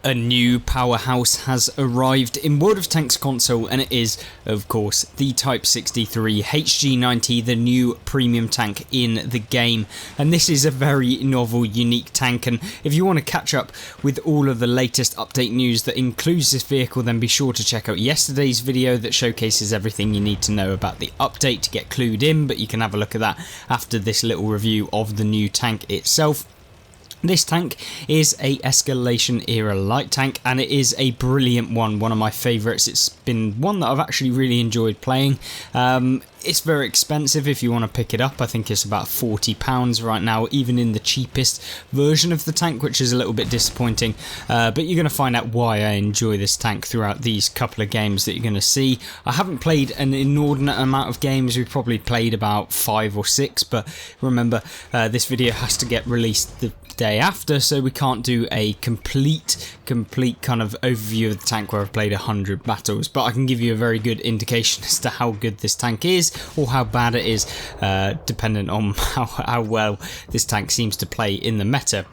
A new powerhouse has arrived in World of Tanks console, and it is, of course, the Type 63 HG90, the new premium tank in the game. And this is a very novel, unique tank, and if you want to catch up with all of the latest update news that includes this vehicle, then be sure to check out yesterday's video that showcases everything you need to know about the update to get clued in, but you can have a look at that after this little review of the new tank itself. This tank is a Escalation era light tank, and it is a brilliant one of my favourites. It's been one that I've actually really enjoyed playing. It's very expensive if you want to pick it up. I think it's about £40 right now, even in the cheapest version of the tank, which is a little bit disappointing. But you're going to find out why I enjoy this tank throughout these couple of games that you're going to see. I haven't played an inordinate amount of games. We've probably played about 5 or 6, but remember, this video has to get released the day after, so we can't do a complete kind of overview of the tank where I've played 100 battles, but I can give you a very good indication as to how good this tank is or how bad it is, dependent on how well this tank seems to play in the meta.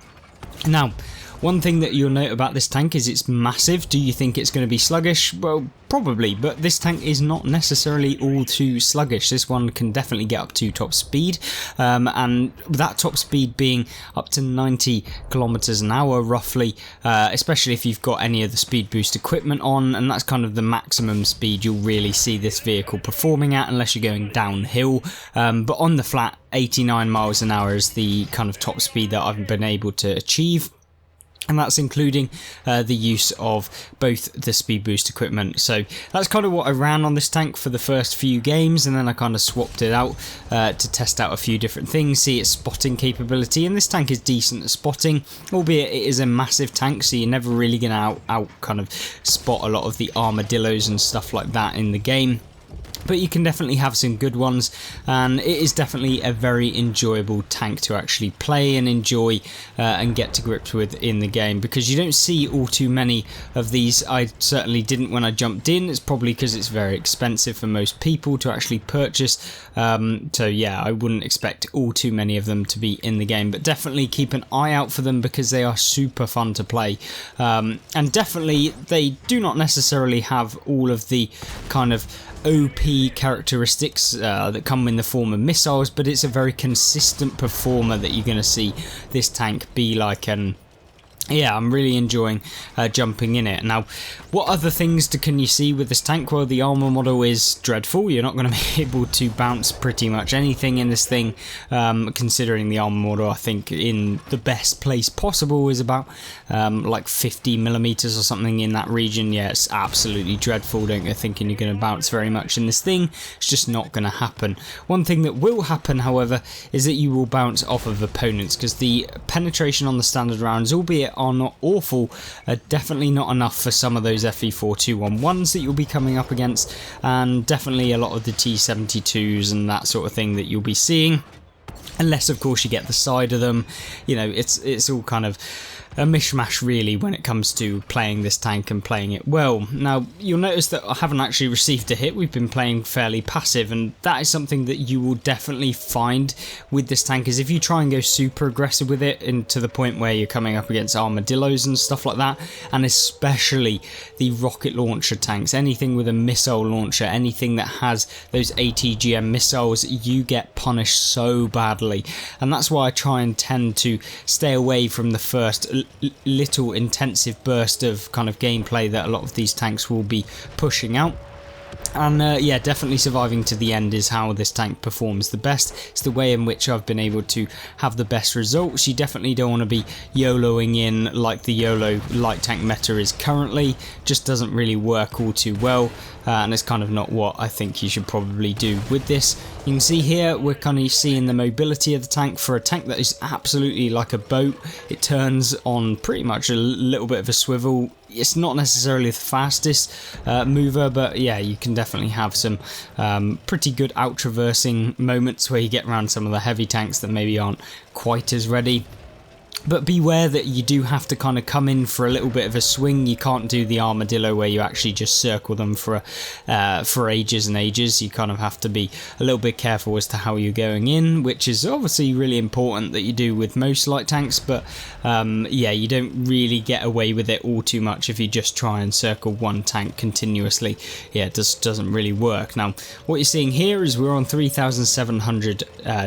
Now, one thing that you'll note about this tank is it's massive. Do you think it's going to be sluggish? Well, probably, but this tank is not necessarily all too sluggish. This one can definitely get up to top speed, and that top speed being up to 90 kilometers an hour roughly, especially if you've got any of the speed boost equipment on, and that's kind of the maximum speed you'll really see this vehicle performing at unless you're going downhill. But on the flat, 89 miles an hour is the kind of top speed that I've been able to achieve. And that's including the use of both the speed boost equipment. So that's kind of what I ran on this tank for the first few games, and then I kind of swapped it out to test out a few different things, see its spotting capability. And this tank is decent at spotting, albeit it is a massive tank, so you're never really going to out kind of spot a lot of the armadillos and stuff like that in the game. But you can definitely have some good ones, and it is definitely a very enjoyable tank to actually play and enjoy and get to grips with in the game, because you don't see all too many of these. I certainly didn't when I jumped in. It's probably because it's very expensive for most people to actually purchase, so yeah, I wouldn't expect all too many of them to be in the game, but definitely keep an eye out for them because they are super fun to play, and definitely they do not necessarily have all of the kind of OP characteristics that come in the form of missiles, but it's a very consistent performer that you're going to see this tank be like, and yeah, I'm really enjoying jumping in it. Now, what other things can you see with this tank? Well, the armor model is dreadful. You're not going to be able to bounce pretty much anything in this thing, considering the armor model, I think, in the best place possible is about like 50 millimeters or something in that region. Yeah, it's absolutely dreadful. Don't go thinking you're going to bounce very much in this thing. It's just not going to happen. One thing that will happen, however, is that you will bounce off of opponents, because the penetration on the standard rounds, albeit are not awful, definitely not enough for some of those FE4211s that you'll be coming up against, and definitely a lot of the T72s and that sort of thing that you'll be seeing, unless of course you get the side of them. You know, it's all kind of a mishmash really when it comes to playing this tank and playing it well. Now, you'll notice that I haven't actually received a hit. We've been playing fairly passive, and that is something that you will definitely find with this tank, is if you try and go super aggressive with it, and to the point where you're coming up against armadillos and stuff like that, and especially the rocket launcher tanks, anything with a missile launcher, anything that has those ATGM missiles, you get punished so badly. And that's why I try and tend to stay away from the first little intensive burst of kind of gameplay that a lot of these tanks will be pushing out. And yeah, definitely surviving to the end is how this tank performs the best. It's the way in which I've been able to have the best results. You definitely don't want to be YOLOing in like the YOLO light tank meta is currently. Just doesn't really work all too well, and it's kind of not what I think you should probably do with this. You can see here we're kind of seeing the mobility of the tank. For a tank that is absolutely like a boat, it turns on pretty much a little bit of a swivel. It's not necessarily the fastest mover, but yeah, you can definitely have some pretty good out-traversing moments where you get around some of the heavy tanks that maybe aren't quite as ready. But beware that you do have to kind of come in for a little bit of a swing. You can't do the armadillo where you actually just circle them for ages and ages. You kind of have to be a little bit careful as to how you're going in, which is obviously really important that you do with most light tanks. But yeah, you don't really get away with it all too much if you just try and circle one tank continuously. Yeah, it just doesn't really work. Now, what you're seeing here is we're on 3,700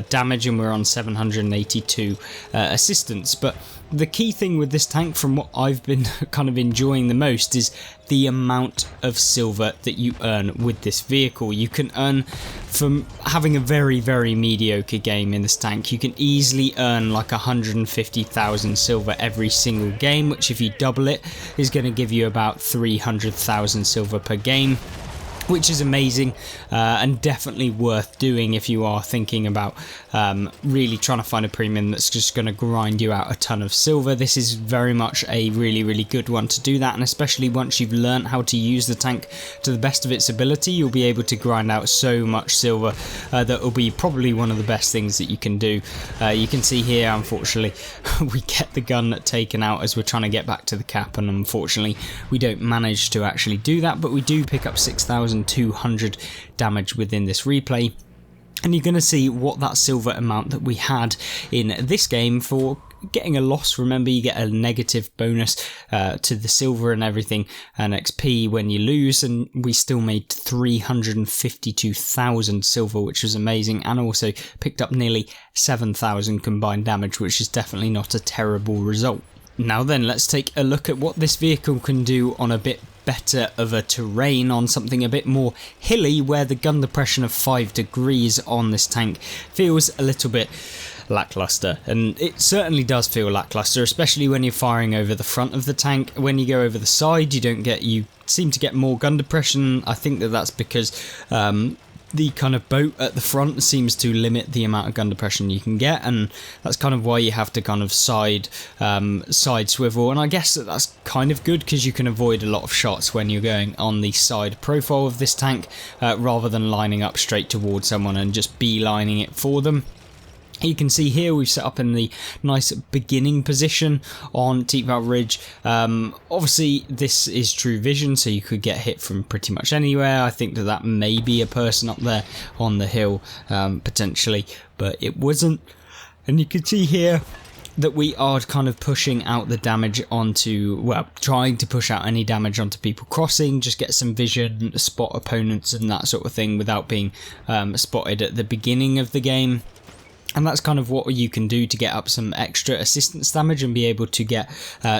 damage and we're on 782 assistance. But the key thing with this tank, from what I've been kind of enjoying the most, is the amount of silver that you earn with this vehicle. You can earn, from having a very, very mediocre game in this tank, you can easily earn like 150,000 silver every single game, which if you double it is going to give you about 300,000 silver per game, which is amazing and definitely worth doing if you are thinking about really trying to find a premium that's just going to grind you out a ton of silver. This is very much a really, really good one to do that, and especially once you've learned how to use the tank to the best of its ability, you'll be able to grind out so much silver that will be probably one of the best things that you can do. You can see here, unfortunately, we get the gun taken out as we're trying to get back to the cap, and unfortunately we don't manage to actually do that, but we do pick up 6,200 damage within this replay. And you're going to see what that silver amount that we had in this game for getting a loss. Remember, you get a negative bonus to the silver and everything and XP when you lose, and we still made 352,000 silver, which was amazing, and also picked up nearly 7,000 combined damage, which is definitely not a terrible result. Now then, let's take a look at what this vehicle can do on a bit better of a terrain, on something a bit more hilly, where the gun depression of 5 degrees on this tank feels a little bit lackluster. And it certainly does feel lackluster, especially when you're firing over the front of the tank. When you go over the side, you seem to get more gun depression. I think that that's because the kind of boat at the front seems to limit the amount of gun depression you can get, and that's kind of why you have to kind of side swivel. And I guess that's kind of good because you can avoid a lot of shots when you're going on the side profile of this tank, rather than lining up straight towards someone and just beelining it for them. You can see here we've set up in the nice beginning position on Teepval Ridge. Obviously this is true vision, so you could get hit from pretty much anywhere. I think that may be a person up there on the hill, potentially, but it wasn't. And you can see here that we are kind of pushing out the damage onto, well, trying to push out any damage onto people crossing, just get some vision, spot opponents and that sort of thing without being spotted at the beginning of the game. And that's kind of what you can do to get up some extra assistance damage and be able to get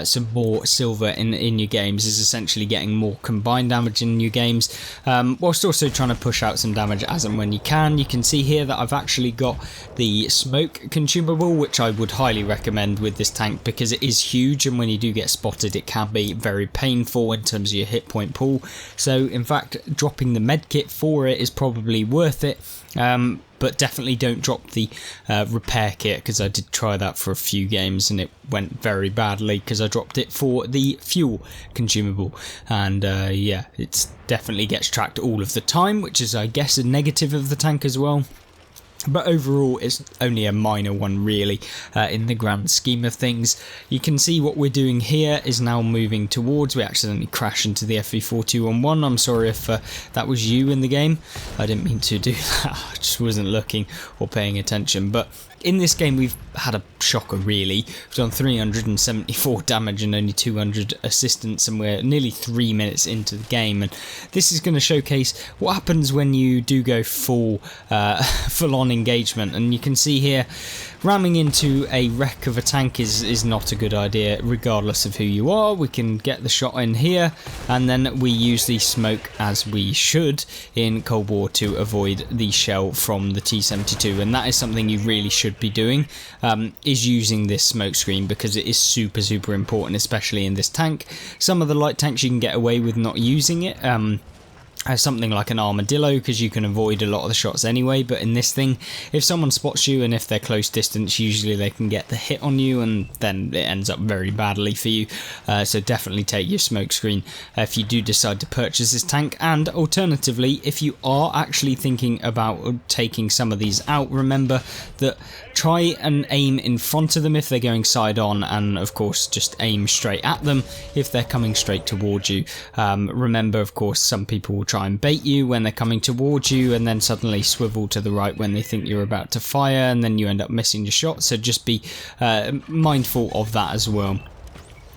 some more silver in your games, is essentially getting more combined damage in your games, whilst also trying to push out some damage as and when you can. You can see here that I've actually got the smoke consumable, which I would highly recommend with this tank because it is huge, and when you do get spotted it can be very painful in terms of your hit point pool. So in fact, dropping the medkit for it is probably worth it. But definitely don't drop the repair kit, because I did try that for a few games and it went very badly because I dropped it for the fuel consumable. And yeah, it definitely gets tracked all of the time, which is, I guess, a negative of the tank as well. But overall, it's only a minor one really, in the grand scheme of things. You can see what we're doing here is now moving towards. We accidentally crashed into the FV4211. I'm sorry if that was you in the game. I didn't mean to do that. I just wasn't looking or paying attention. But in this game, we've had a shocker really. We've done 374 damage and only 200 assistance, and we're nearly 3 minutes into the game. And this is going to showcase what happens when you do go full on engagement. And you can see here, ramming into a wreck of a tank is not a good idea regardless of who you are. We can get the shot in here, and then we use the smoke as we should in Cold War to avoid the shell from the T-72, and that is something you really should be doing, is using this smoke screen, because it is super important, especially in this tank. Some of the light tanks you can get away with not using it, something like an armadillo, because you can avoid a lot of the shots anyway. But in this thing, if someone spots you and if they're close distance, usually they can get the hit on you, and then it ends up very badly for you. So definitely take your smoke screen if you do decide to purchase this tank. And alternatively, if you are actually thinking about taking some of these out, remember that try and aim in front of them if they're going side on, and of course just aim straight at them if they're coming straight towards you. Remember, of course, some people will try and bait you when they're coming towards you and then suddenly swivel to the right when they think you're about to fire, and then you end up missing your shot. So just be mindful of that as well.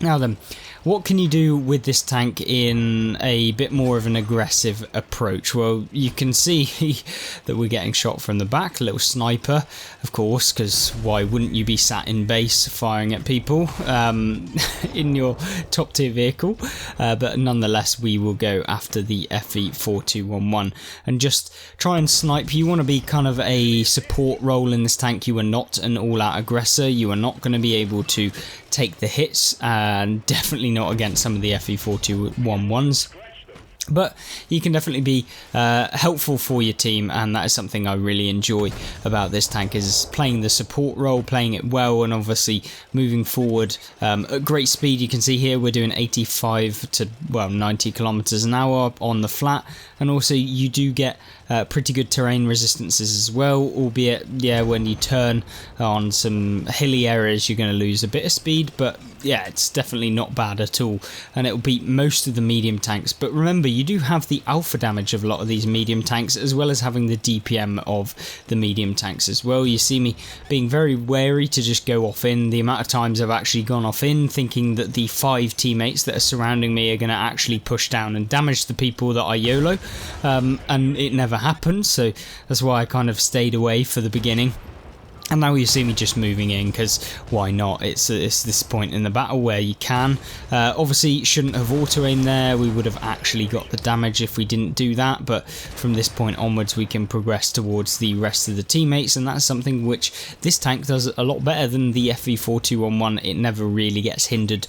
Now then, what can you do with this tank in a bit more of an aggressive approach? Well, you can see that we're getting shot from the back, a little sniper, of course, because why wouldn't you be sat in base firing at people in your top tier vehicle? But nonetheless, we will go after the FE4211 and just try and snipe. You want to be kind of a support role in this tank. You are not an all-out aggressor. You are not going to be able to take the hits, and definitely not against some of the FE4211s. But you can definitely be helpful for your team, and that is something I really enjoy about this tank, is playing the support role, playing it well, and obviously moving forward at great speed. You can see here we're doing 85 to 90 kilometers an hour on the flat, and also you do get pretty good terrain resistances as well, albeit when you turn on some hilly areas you're going to lose a bit of speed, but yeah, it's definitely not bad at all, and it'll beat most of the medium tanks. But remember, you do have the alpha damage of a lot of these medium tanks, as well as having the DPM of the medium tanks as well. You see me being very wary to just go off in. The amount of times I've actually gone off in thinking that the 5 teammates that are surrounding me are going to actually push down and damage the people that I YOLO, and it never happened, so that's why I kind of stayed away for the beginning. And now you see me just moving in, because why not? It's this point in the battle where you can. Obviously, shouldn't have auto-aimed there. We would have actually got the damage if we didn't do that. But from this point onwards, we can progress towards the rest of the teammates. And that's something which this tank does a lot better than the FE4211. It never really gets hindered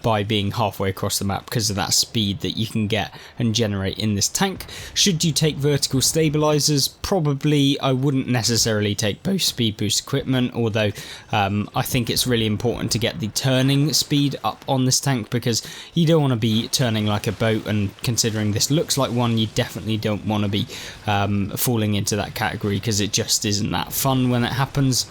by being halfway across the map because of that speed that you can get and generate in this tank. Should you take vertical stabilizers? Probably. I wouldn't necessarily take both speed boost equipment, although I think it's really important to get the turning speed up on this tank, because you don't want to be turning like a boat, and considering this looks like one, you definitely don't want to be falling into that category, because it just isn't that fun when it happens.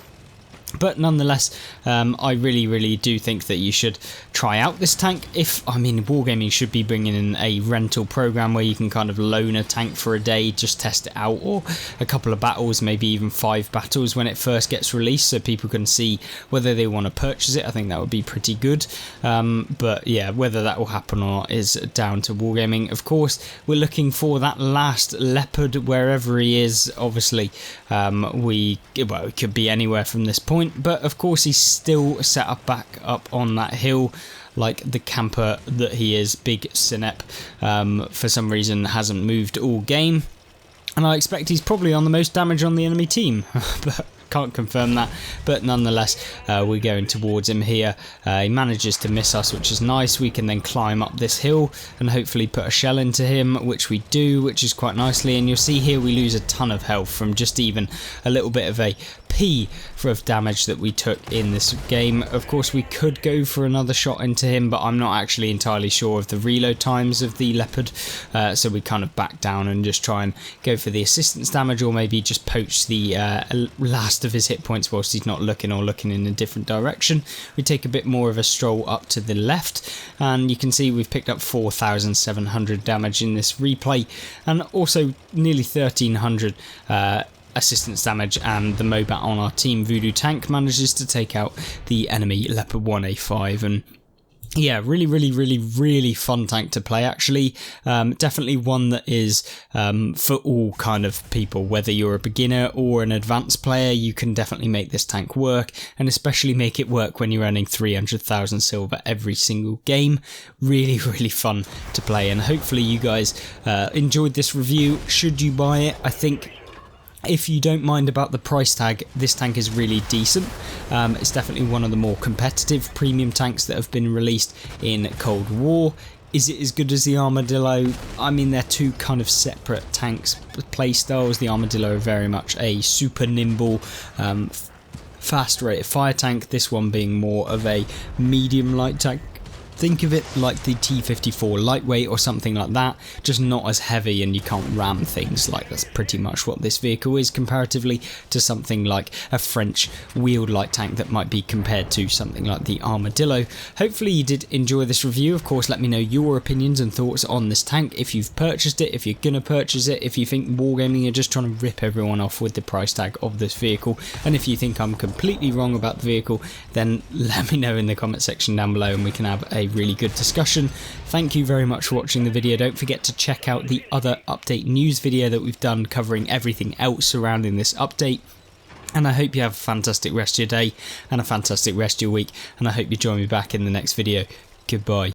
But nonetheless, I really do think that you should try out this tank. Wargaming should be bringing in a rental program where you can kind of loan a tank for a day, just test it out, or a couple of battles, maybe even 5 battles when it first gets released, so people can see whether they want to purchase it. I think that would be pretty good. But yeah, whether that will happen or not is down to Wargaming. Of course, we're looking for that last leopard wherever he is. Obviously, it could be anywhere from this point. But of course he's still set up back up on that hill like the camper that he is. Big Synep for some reason hasn't moved all game, and I expect he's probably on the most damage on the enemy team. But can't confirm that, but nonetheless we're going towards him here. He manages to miss us, which is nice. We can then climb up this hill and hopefully put a shell into him, which we do, which is quite nicely. And you'll see here we lose a ton of health from just even a little bit of a P of damage that we took in this game. Of course, we could go for another shot into him, but I'm not actually entirely sure of the reload times of the leopard, so we kind of back down and just try and go for the assistance damage, or maybe just poach the last of his hit points whilst he's not looking, or looking in a different direction. We take a bit more of a stroll up to the left, and you can see we've picked up 4,700 damage in this replay, and also nearly 1,300 assistance damage, and the Mobat on our Team Voodoo tank manages to take out the enemy Leopard 1A5. And yeah, really fun tank to play, actually. Definitely one that is for all kind of people, whether you're a beginner or an advanced player. You can definitely make this tank work, and especially make it work when you're earning 300,000 silver every single game. Really fun to play, and hopefully you guys enjoyed this review. Should you buy it? I think If you don't mind about the price tag, this tank is really decent. It's definitely one of the more competitive premium tanks that have been released in Cold War. Is it as good as the Armadillo? I mean, they're two kind of separate tanks playstyles. The Armadillo are very much a super nimble, fast rate of fire tank, this one being more of a medium light tank. Think of it like the T-54 lightweight or something like that, just not as heavy and you can't ram things. Like, that's pretty much what this vehicle is comparatively to something like a French wheeled light tank that might be compared to something like the Armadillo. Hopefully you did enjoy this review. Of course, let me know your opinions and thoughts on this tank, if you've purchased it, if you're gonna purchase it, if you think Wargaming are just trying to rip everyone off with the price tag of this vehicle, and if you think I'm completely wrong about the vehicle, then let me know in the comment section down below and we can have a really good discussion. Thank you very much for watching the video. Don't forget to check out the other update news video that we've done covering everything else surrounding this update. And I hope you have a fantastic rest of your day and a fantastic rest of your week, and I hope you join me back in the next video. Goodbye.